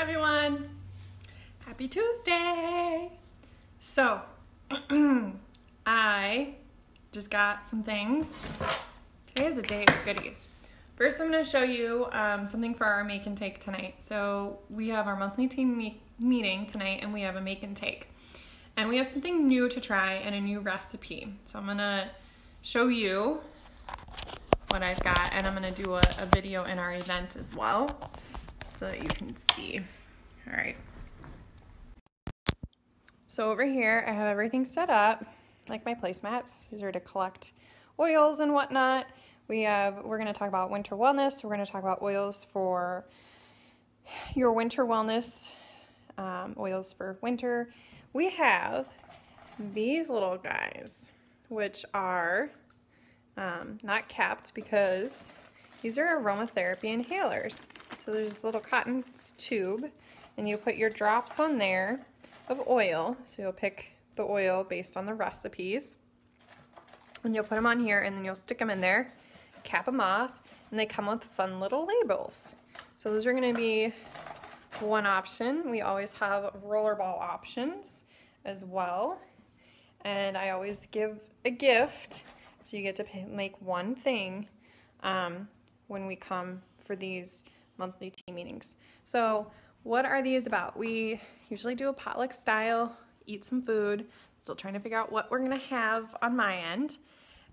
everyone. Happy Tuesday. So, I just got some things. Today is a day of goodies. First, I'm going to show you something for our make and take tonight. So, we have our monthly team meeting tonight, and we have a make and take. And we have something new to try and a new recipe. So, I'm going to show you what I've got, and I'm going to do a video in our event as well, so that you can see. All right. So over here, I have everything set up, like my placemats. These are to collect oils and whatnot. We're going to talk about winter wellness. We're going to talk about oils for your winter wellness, oils for winter. We have these little guys, which are not capped because these are aromatherapy inhalers. So there's this little cotton tube, and you put your drops on there of oil. So you'll pick the oil based on the recipes, and you'll put them on here, and then you'll stick them in there, cap them off, and they come with fun little labels. So those are going to be one option. We always have rollerball options as well, and I always give a gift, so you get to make one thing when we come for these monthly team meetings. So what are these about? We usually do a potluck style, eat some food, still trying to figure out what we're gonna have on my end.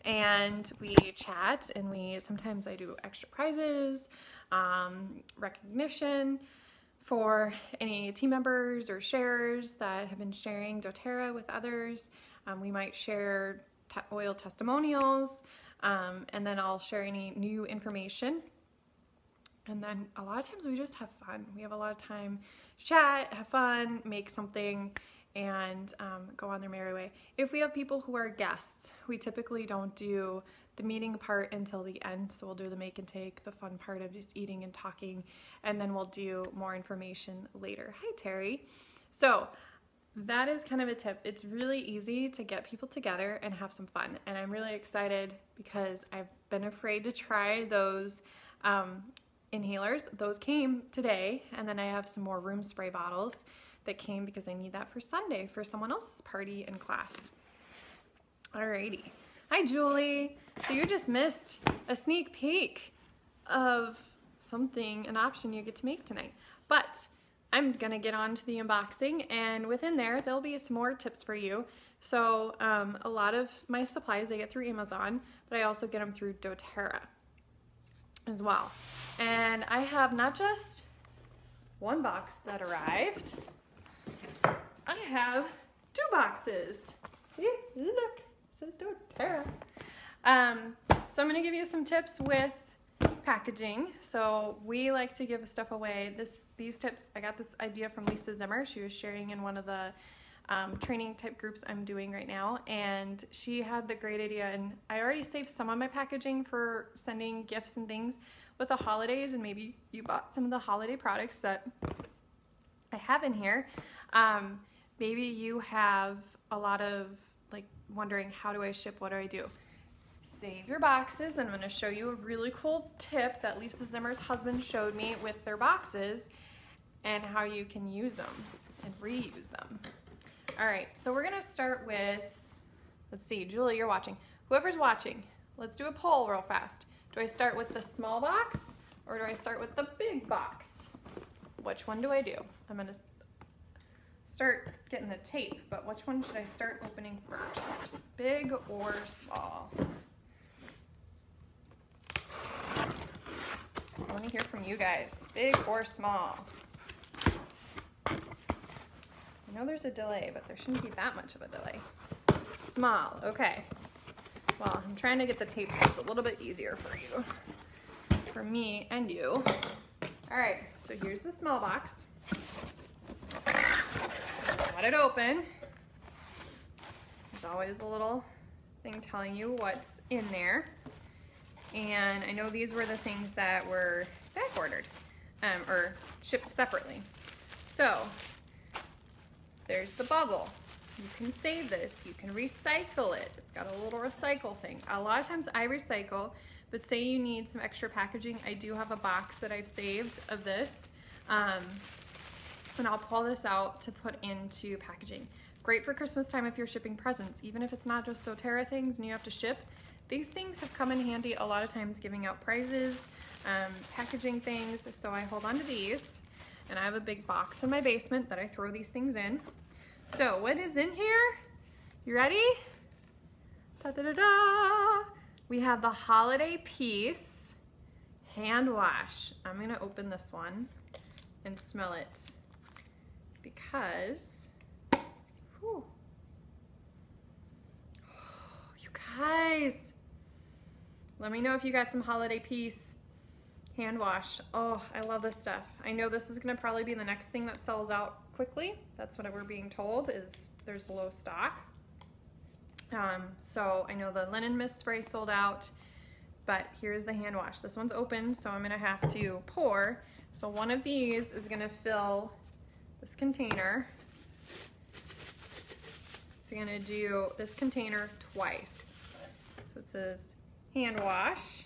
And we chat, and sometimes I do extra prizes, recognition for any team members or sharers that have been sharing doTERRA with others. We might share oil testimonials, and then I'll share any new information. And then a lot of times we just have fun. We have a lot of time to chat, have fun, make something, and go on their merry way. If we have people who are guests, we typically don't do the meeting part until the end. So we'll do the make and take, the fun part of just eating and talking, and then we'll do more information later. Hi, Terry. So that is kind of a tip. It's really easy to get people together and have some fun. And I'm really excited because I've been afraid to try those inhalers. Those came today, and then I have some more room spray bottles that came because I need that for Sunday for someone else's party in class. Alrighty. Hi, Julie. So you just missed a sneak peek of something, an option you get to make tonight. But I'm gonna get on to the unboxing, and within there, there'll be some more tips for you. So a lot of my supplies I get through Amazon, but I also get them through doTERRA as well. And I have not just one box that arrived, I have 2 boxes. See, look, it says doTERRA. So I'm gonna give you some tips with packaging. So we like to give stuff away. These tips, I got this idea from Lisa Zimmer. She was sharing in one of the training type groups I'm doing right now, and she had the great idea, and I already saved some of my packaging for sending gifts and things with the holidays, and maybe you bought some of the holiday products that I have in here. Maybe you have a lot of wondering, how do I ship, what do I do? Save your boxes, and I'm going to show you a really cool tip that Lisa Zimmer's husband showed me with their boxes and how you can use them and reuse them. All right, so we're going to start with, let's see, Julie, you're watching. Whoever's watching, let's do a poll real fast. Do I start with the small box, or do I start with the big box? Which one do I do? I'm going to start getting the tape, but which one should I start opening first? Big or small? I want to hear from you guys. Big or small? I know there's a delay, but there shouldn't be that much of a delay. Small, okay. Well, I'm trying to get the tape so it's a little bit easier for you. For me and you. All right, so here's the small box. Let it open. There's always a little thing telling you what's in there. And I know these were the things that were back ordered or shipped separately. So there's the bubble. You can save this, you can recycle it. It's got a little recycle thing. A lot of times I recycle, but say you need some extra packaging, I do have a box that I've saved of this. And I'll pull this out to put into packaging. Great for Christmas time if you're shipping presents, even if it's not just doTERRA things and you have to ship. These things have come in handy a lot of times giving out prizes, packaging things. So I hold on to these, and I have a big box in my basement that I throw these things in. So what is in here? You ready? Da-da-da-da! We have the holiday piece hand wash. I'm gonna open this one and smell it because, whew. Oh, you guys, let me know if you got some holiday piece hand wash. Oh, I love this stuff. I know this is gonna probably be the next thing that sells out quickly. That's what we're being told, is there's low stock. So I know the linen mist spray sold out, but here's the hand wash. This one's open, so I'm gonna have to pour. So one of these is gonna fill this container. So I'm gonna do this container twice. So it says hand wash,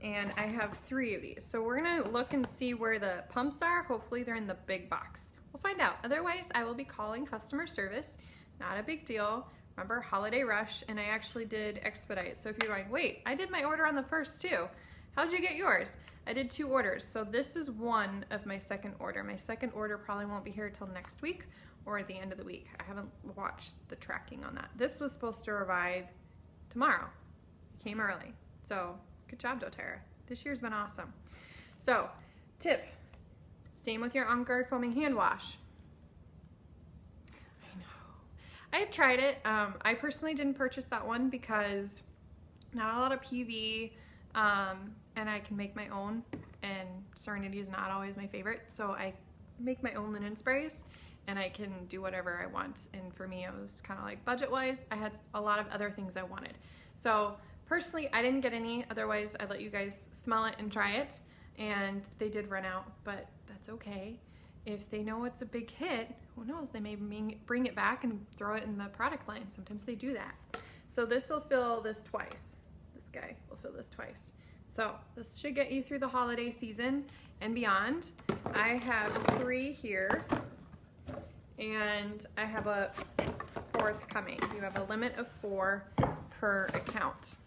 and I have 3 of these. So we're gonna look and see where the pumps are. Hopefully they're in the big box. We'll find out. Otherwise, I will be calling customer service. Not a big deal. Remember, holiday rush, and I actually did expedite. So if you're going, wait, I did my order on the 1st too. How'd you get yours? I did 2 orders. So this is one of my second order. My second order probably won't be here till next week or at the end of the week. I haven't watched the tracking on that. This was supposed to arrive tomorrow. It came early. So good job, doTERRA. This year's been awesome. So tip, same with your On Guard foaming hand wash. I know. I've tried it. I personally didn't purchase that one because not a lot of PV, and I can make my own, and Serenity is not always my favorite. So I make my own linen sprays, and I can do whatever I want. And for me, it was kind of like budget-wise. I had a lot of other things I wanted. So personally, I didn't get any. Otherwise, I'd let you guys smell it and try it. And they did run out, but that's okay. If they know it's a big hit, who knows? They may bring it back and throw it in the product line. Sometimes they do that. So this will fill this twice. This guy will fill this twice. So this should get you through the holiday season and beyond. I have 3 here, and I have a 4th coming. You have a limit of 4 per account.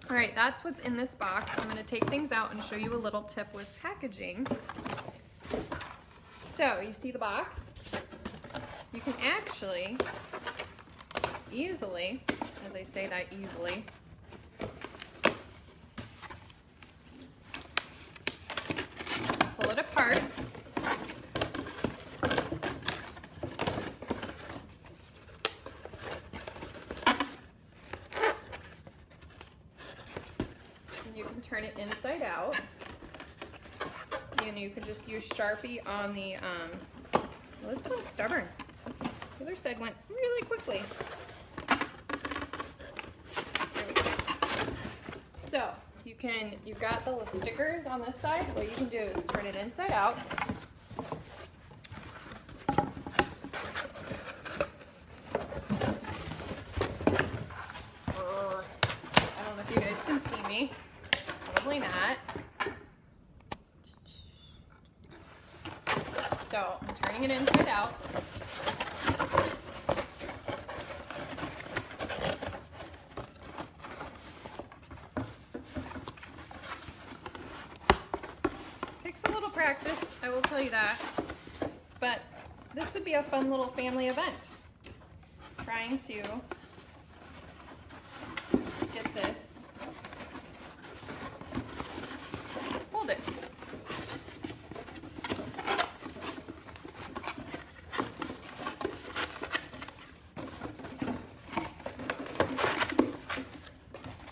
All right, that's what's in this box. I'm gonna take things out and show you a little tip with packaging. So you see the box? You can actually easily, as I say that easily, pull it apart. You can turn it inside out, and you can just use Sharpie on the, well, this one's stubborn. The other side went really quickly. There we go. So you've got the little stickers on this side. What you can do is turn it inside out. I don't know if you guys can see me. Probably not. So I'm turning it inside out. Takes a little practice, I will tell you that. But this would be a fun little family event. Trying to get this. Hold it.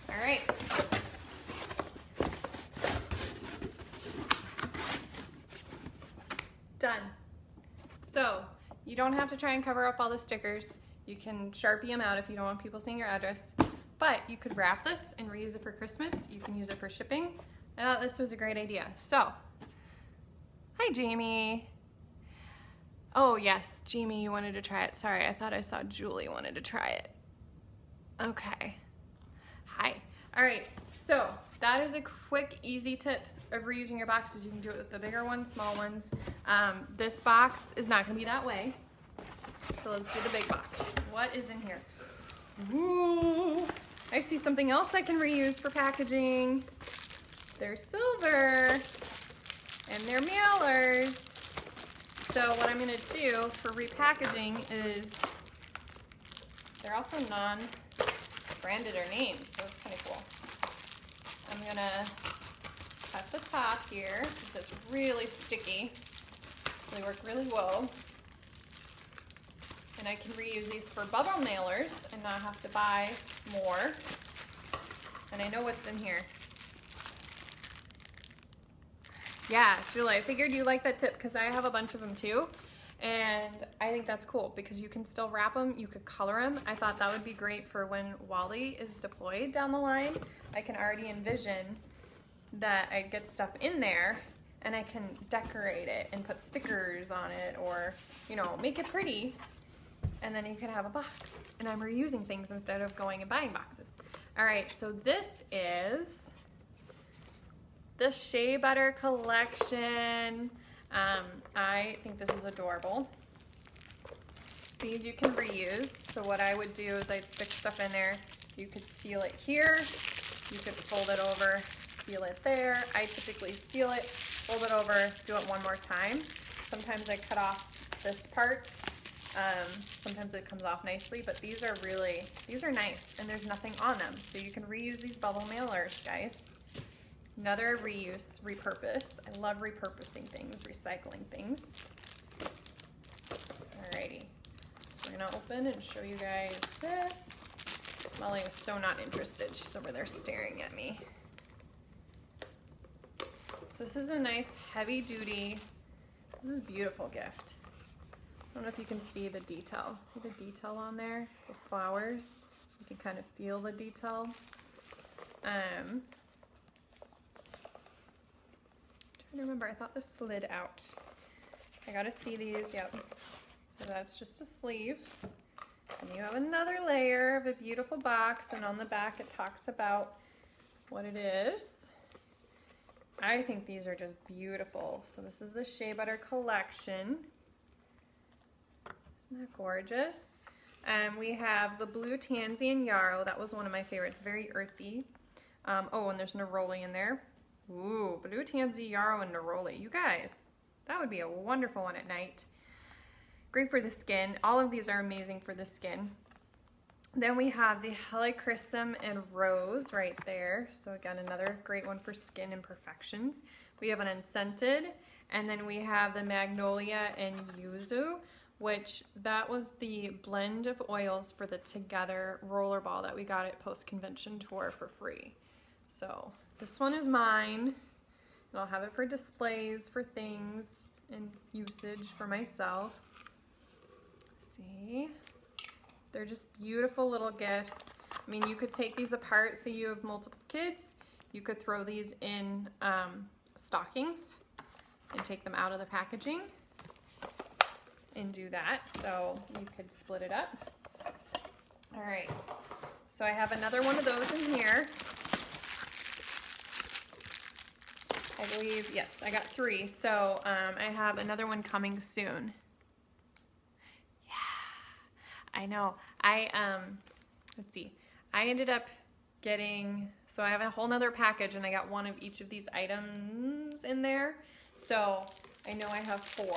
All right. Done. So you don't have to try and cover up all the stickers. You can Sharpie them out if you don't want people seeing your address. But you could wrap this and reuse it for Christmas. You can use it for shipping. I thought this was a great idea. So, hi Jamie. Oh yes, Jamie, you wanted to try it. Sorry, I thought I saw Julie wanted to try it. Okay. Hi. All right, so that is a quick, easy tip of reusing your boxes. You can do it with the bigger ones, small ones. This box is not gonna be that way. So let's do the big box. What is in here? Ooh, I see something else I can reuse for packaging. They're silver and they're mailers. So what I'm gonna do for repackaging is, they're also non-branded or named, so it's kind of cool. I'm gonna cut the top here because it's really sticky. They work really well. And I can reuse these for bubble mailers and not have to buy more. And I know what's in here. Yeah, Julie, I figured you like that tip because I have a bunch of them too. And I think that's cool because you can still wrap them, you could color them. I thought that would be great for when Wally is deployed down the line. I can already envision that I get stuff in there and I can decorate it and put stickers on it, or, you know, make it pretty. And then you can have a box. And I'm reusing things instead of going and buying boxes. All right, so this is the Shea Butter collection. I think this is adorable. These you can reuse. So what I would do is I'd stick stuff in there. You could seal it here. You could fold it over, seal it there. I typically seal it, fold it over, do it one more time. Sometimes I cut off this part. Sometimes it comes off nicely, but these are nice and there's nothing on them. So you can reuse these bubble mailers, guys. Another reuse, repurpose. I love repurposing things, recycling things. Alrighty, so we're gonna open and show you guys this. Molly is so not interested. She's over there staring at me. So this is a nice heavy duty, this is a beautiful gift. I don't know if you can see the detail. See the detail on there? The flowers. You can kind of feel the detail. Trying to remember, I thought this slid out. I gotta see these, yep. So that's just a sleeve. And you have another layer of a beautiful box, and on the back it talks about what it is. I think these are just beautiful. So this is the Shea Butter collection. Isn't that gorgeous? We have the blue tansy and yarrow. That was one of my favorites, very earthy. Oh, and there's neroli in there. Ooh, blue tansy, yarrow, and neroli. You guys, that would be a wonderful one at night. Great for the skin. All of these are amazing for the skin. Then we have the helichrysum and rose right there. So again, another great one for skin imperfections. We have an unscented, and then we have the magnolia and yuzu, which that was the blend of oils for the Together rollerball that we got at Post Convention Tour for free. So this one is mine, and I'll have it for displays, for things, and usage for myself. See, they're just beautiful little gifts. I mean, you could take these apart, so you have multiple kids. You could throw these in stockings and take them out of the packaging and do that. So you could split it up. All right, so I have another one of those in here. I believe, yes, I got 3. So I have another one coming soon. Yeah, I know. Let's see. I ended up getting, so I have a whole nother package and I got one of each of these items in there. So I know I have 4.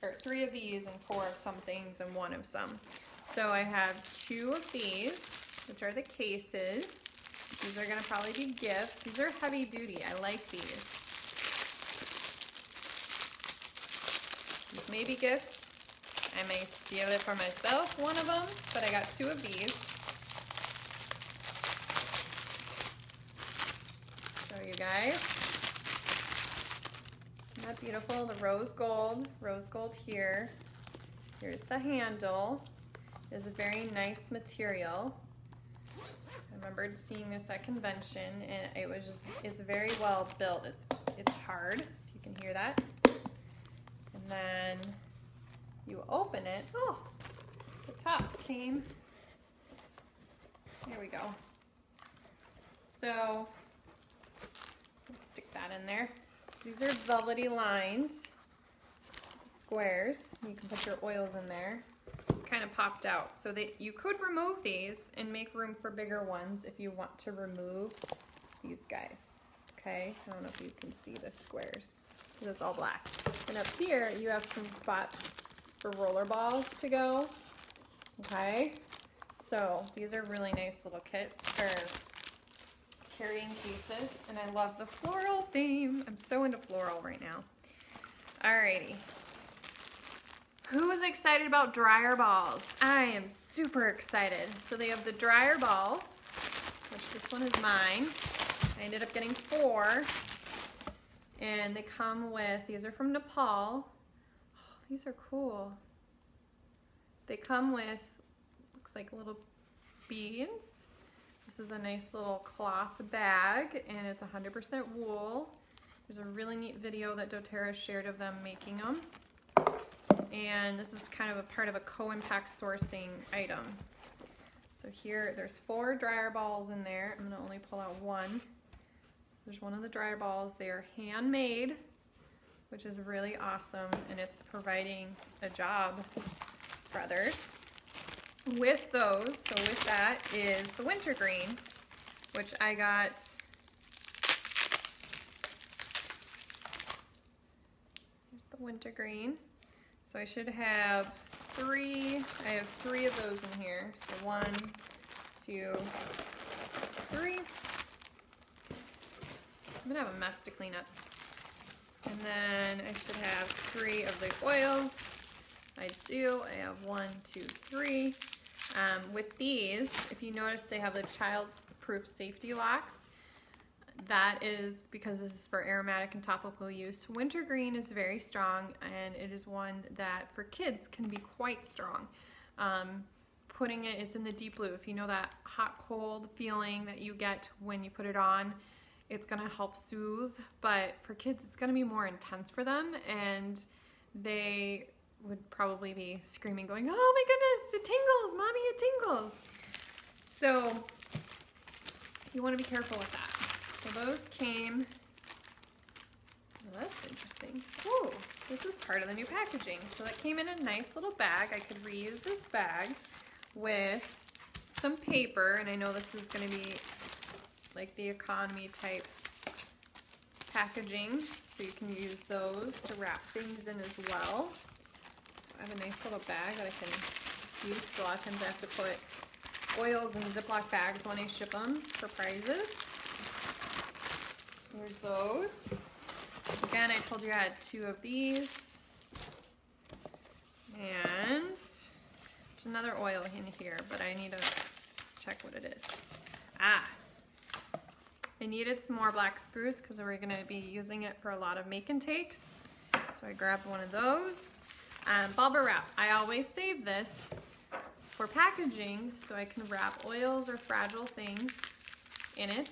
Or 3 of these and 4 of some things and 1 of some. So I have 2 of these, which are the cases. These are gonna probably be gifts. These are heavy duty, I like these. These may be gifts. I may steal it for myself, one of them, but I got 2 of these. Show you guys. Isn't that beautiful? The rose gold here. Here's the handle. It's a very nice material. I remembered seeing this at convention, and it was just, it's very well built. It's hard, if you can hear that. And then you open it. Oh, the top came. There we go. So let's stick that that in there. These are velvety lines, squares. You can put your oils in there. Kind of popped out. So that you could remove these and make room for bigger ones if you want to remove these guys. Okay, I don't know if you can see the squares because it's all black. And up here you have some spots for roller balls to go. Okay, so these are really nice little kit or carrying cases, and I love the floral theme. I'm so into floral right now. Alrighty. Who's excited about dryer balls? I am super excited. So they have the dryer balls, which this one is mine. I ended up getting 4. And they come with, these are from Nepal. Oh, these are cool. They come with, looks like little beads. This is a nice little cloth bag, and it's 100% wool. There's a really neat video that doTERRA shared of them making them. And this is kind of a part of a co-impact sourcing item. So here, there's 4 dryer balls in there. I'm gonna only pull out one. So there's one of the dryer balls. They are handmade, which is really awesome, and it's providing a job for others. With those, so with that is the wintergreen, which I got here's the wintergreen. So I should have 3, I have 3 of those in here. So 1, 2, 3. I'm gonna have a mess to clean up. And then I should have 3 of the oils. I do, I have 1, 2, 3. With these, if you notice, they have the child-proof safety locks. That is because this is for aromatic and topical use. Wintergreen is very strong, and it is one that for kids can be quite strong. Putting it is in the deep blue. If you know that hot cold feeling that you get when you put it on, it's gonna help soothe, but for kids it's gonna be more intense for them, and they would probably be screaming going, oh my goodness, it tingles, mommy, it tingles. So you want to be careful with that. So those came, oh, that's interesting. Ooh, this is part of the new packaging. So that came in a nice little bag. I could reuse this bag with some paper, and I know this is going to be like the economy type packaging, so you can use those to wrap things in as well. So I have a nice little bag that I can use, because a lot of times I have to put oils in Ziploc bags when I ship them for prizes. So there's those. Again, I told you I had 2 of these. And there's another oil in here, but I need to check what it is. Ah, I needed some more black spruce because we're going to be using it for a lot of make and takes. So I grabbed one of those. Bubble wrap. I always save this for packaging so I can wrap oils or fragile things in it.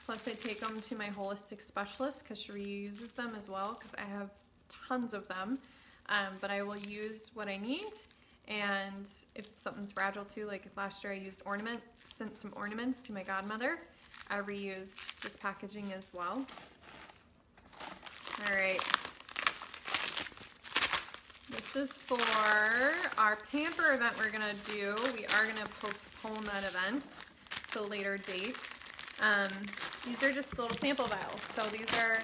Plus I take them to my holistic specialist because she reuses them as well, because I have tons of them. But I will use what I need, and if something's fragile too, like if last year I used sent some ornaments to my godmother, I reused this packaging as well. All right. This is for our pamper event we're gonna do. We are gonna postpone that event to a later date. These are just little sample vials. So these are,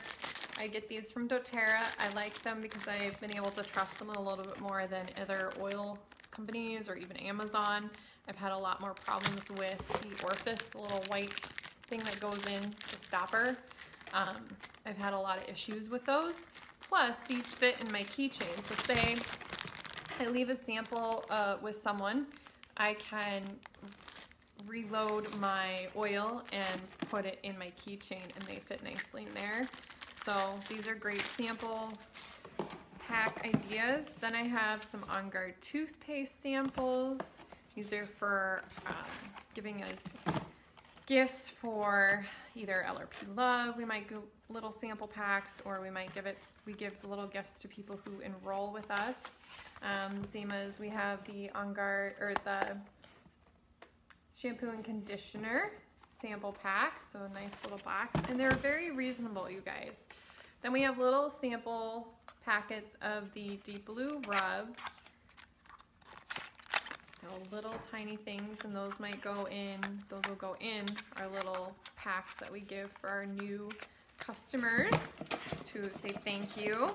I get these from doTERRA. I like them because I've been able to trust them a little bit more than other oil companies or even Amazon. I've had a lot more problems with the orifice, the little white thing that goes in the stopper. I've had a lot of issues with those. Plus, these fit in my keychain. So say I leave a sample with someone, I can reload my oil and put it in my keychain, and they fit nicely in there. So these are great sample pack ideas. Then I have some On Guard toothpaste samples. These are for giving us gifts for either LRP Love. We might go little sample packs, or we give little gifts to people who enroll with us. Same as we have the On Guard, or the shampoo and conditioner sample packs, so a nice little box, and they're very reasonable, you guys. Then we have little sample packets of the Deep Blue Rub. So little tiny things, and those will go in our little packs that we give for our new customers to say thank you.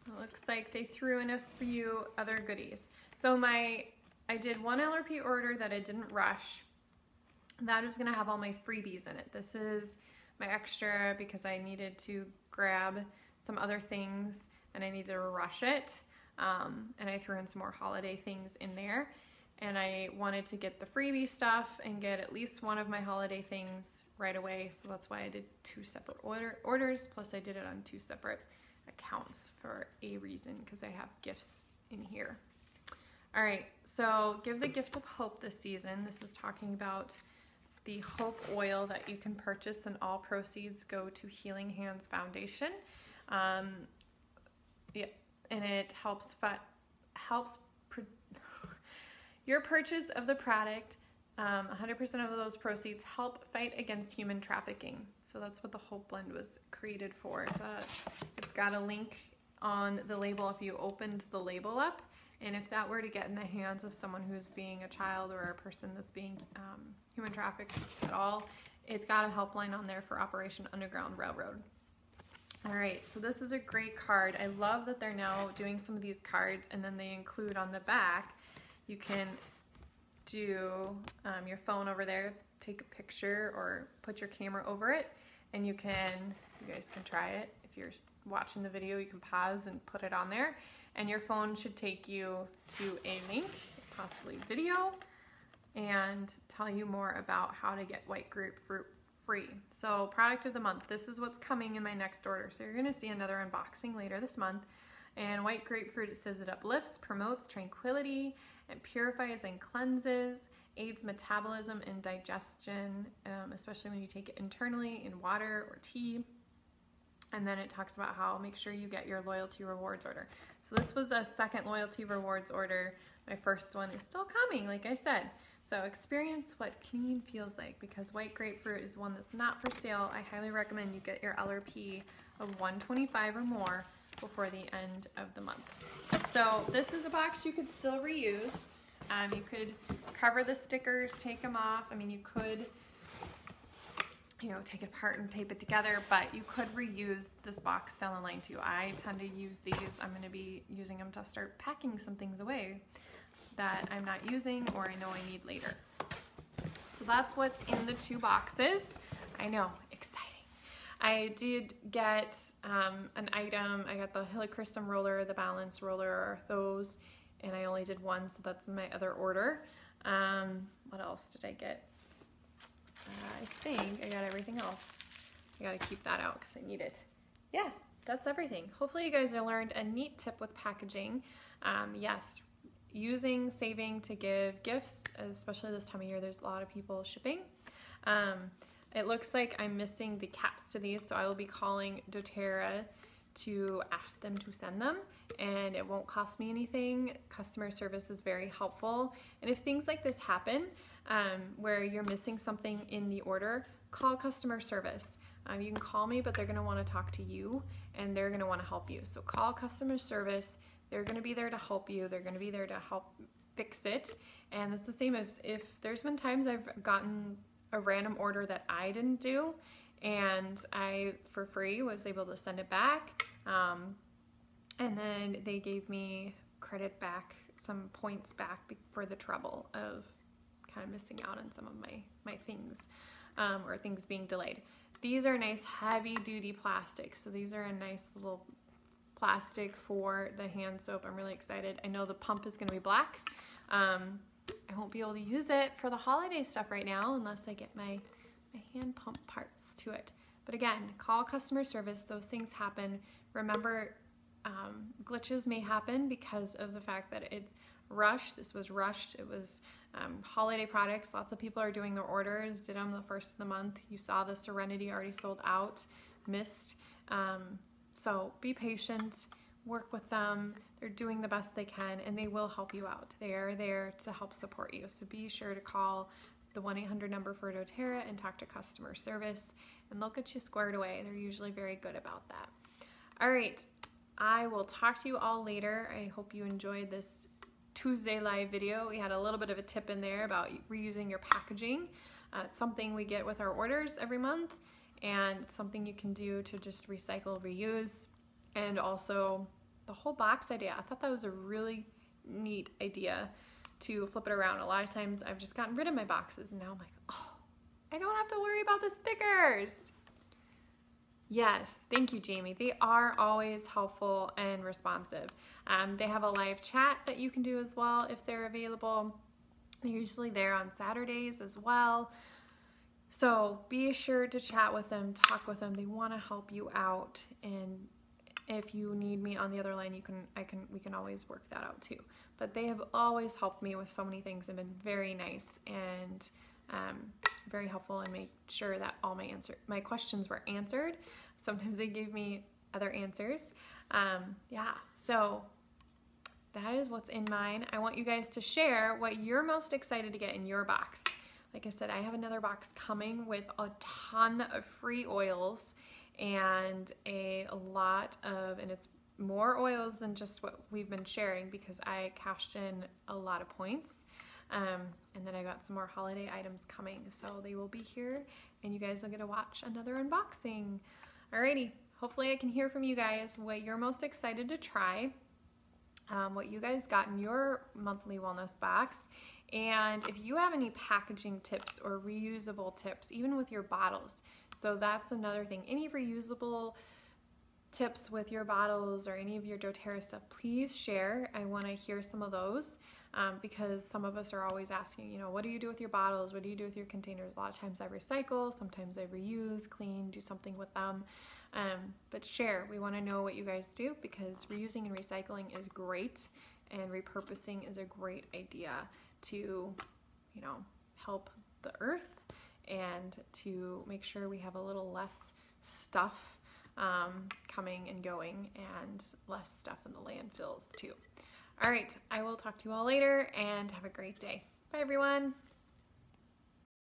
It looks like they threw in a few other goodies. So I did one LRP order that I didn't rush. That is gonna have all my freebies in it. This is my extra because I needed to grab some other things and I needed to rush it. And I threw in some more holiday things in there. And I wanted to get the freebie stuff and get at least one of my holiday things right away. So that's why I did 2 separate orders, plus I did it on 2 separate accounts for a reason, because I have gifts in here. All right, so give the gift of hope this season. This is talking about the Hope Oil that you can purchase, and all proceeds go to Healing Hands Foundation. Yeah, and it helps your purchase of the product, 100% of those proceeds help fight against human trafficking. So that's what the Hope Blend was created for. It's got a link on the label if you opened the label up. And if that were to get in the hands of someone who's being a child or a person that's being human trafficked at all, it's got a helpline on there for Operation Underground Railroad. All right, so this is a great card. I love that they're now doing some of these cards, and then they include on the back, you can do your phone over there, take a picture or put your camera over it, and you guys can try it. If you're watching the video, you can pause and put it on there, and your phone should take you to a link, possibly video, and tell you more about how to get white grapefruit free. So product of the month, this is what's coming in my next order. So you're gonna see another unboxing later this month. And white grapefruit, it says it uplifts, promotes tranquility, and purifies and cleanses, aids metabolism and digestion, especially when you take it internally in water or tea. And then it talks about how make sure you get your loyalty rewards order. So this was a second loyalty rewards order. My first one is still coming, like I said. So experience what clean feels like, because white grapefruit is one that's not for sale. I highly recommend you get your LRP of $125 or more before the end of the month. So this is a box you could still reuse. You could cover the stickers, take them off. I mean, you could, take it apart and tape it together, but you could reuse this box down the line too. I tend to use these. I'm gonna be using them to start packing some things away that I'm not using or I know I need later. So that's what's in the 2 boxes. I know, exciting. I did get an item. I got the helichrysum roller, the balance roller, those, and I only did 1, so that's in my other order. What else did I get? I think I got everything else. I gotta keep that out because I need it. Yeah, that's everything. Hopefully you guys have learned a neat tip with packaging. Yes, saving to give gifts, especially this time of year, there's a lot of people shipping. It looks like I'm missing the caps to these, so I will be calling doTERRA to ask them to send them, and it won't cost me anything. Customer service is very helpful, and if things like this happen, where you're missing something in the order, call customer service. You can call me, but they're gonna wanna talk to you, and they're gonna wanna help you. So call customer service. They're gonna be there to help you. They're gonna be there to help fix it. And it's the same as if there's been times I've gotten a random order that I didn't do, and I, for free, was able to send it back. And then they gave me credit back, some points back for the trouble of kind of missing out on some of my things, or things being delayed. These are nice heavy duty plastic. So these are a nice little plastic for the hand soap. I'm really excited. I know the pump is gonna be black. I won't be able to use it for the holiday stuff right now unless I get my hand pump parts to it. But again, call customer service. Those things happen. Remember, glitches may happen because of the fact that it's rushed. This was rushed. It was holiday products. Lots of people are doing their orders, did them the first of the month. You saw the Serenity already sold out, missed. So be patient, work with them. They're doing the best they can, and they will help you out. They are there to help support you. So be sure to call the 1-800 number for doTERRA and talk to customer service, and they'll get you squared away. They're usually very good about that. All right, I will talk to you all later. I hope you enjoyed this Tuesday live video. We had a little bit of a tip in there about reusing your packaging. It's something we get with our orders every month, and it's something you can do to just recycle, reuse, and also the whole box idea. I thought that was a really neat idea to flip it around. A lot of times I've just gotten rid of my boxes, and now I'm like, oh, I don't have to worry about the stickers. Yes, thank you, Jamie. They are always helpful and responsive. They have a live chat that you can do as well if they're available. They're usually there on Saturdays as well. So be sure to chat with them, talk with them. They want to help you out, and if you need me on the other line, we can always work that out too. But they have always helped me with so many things and been very nice and very helpful, and make sure that all my questions were answered. Sometimes they gave me other answers. Yeah, so that is what's in mine. I want you guys to share what you're most excited to get in your box. Like I said, I have another box coming with a ton of free oils and a lot of, and it's more oils than just what we've been sharing because I cashed in a lot of points. And then I got some more holiday items coming, so they will be here and you guys will get to watch another unboxing. Alrighty, hopefully I can hear from you guys what you're most excited to try, what you guys got in your monthly wellness box, and if you have any packaging tips or reusable tips, even with your bottles. So that's another thing. Any reusable tips with your bottles or any of your doTERRA stuff, please share. I want to hear some of those because some of us are always asking, you know, what do you do with your bottles? What do you do with your containers? A lot of times I recycle, sometimes I reuse, clean, do something with them. But share. We want to know what you guys do because reusing and recycling is great, and repurposing is a great idea to, you know, help the earth and to make sure we have a little less stuff coming and going and less stuff in the landfills too. All right, I will talk to you all later and have a great day. Bye everyone.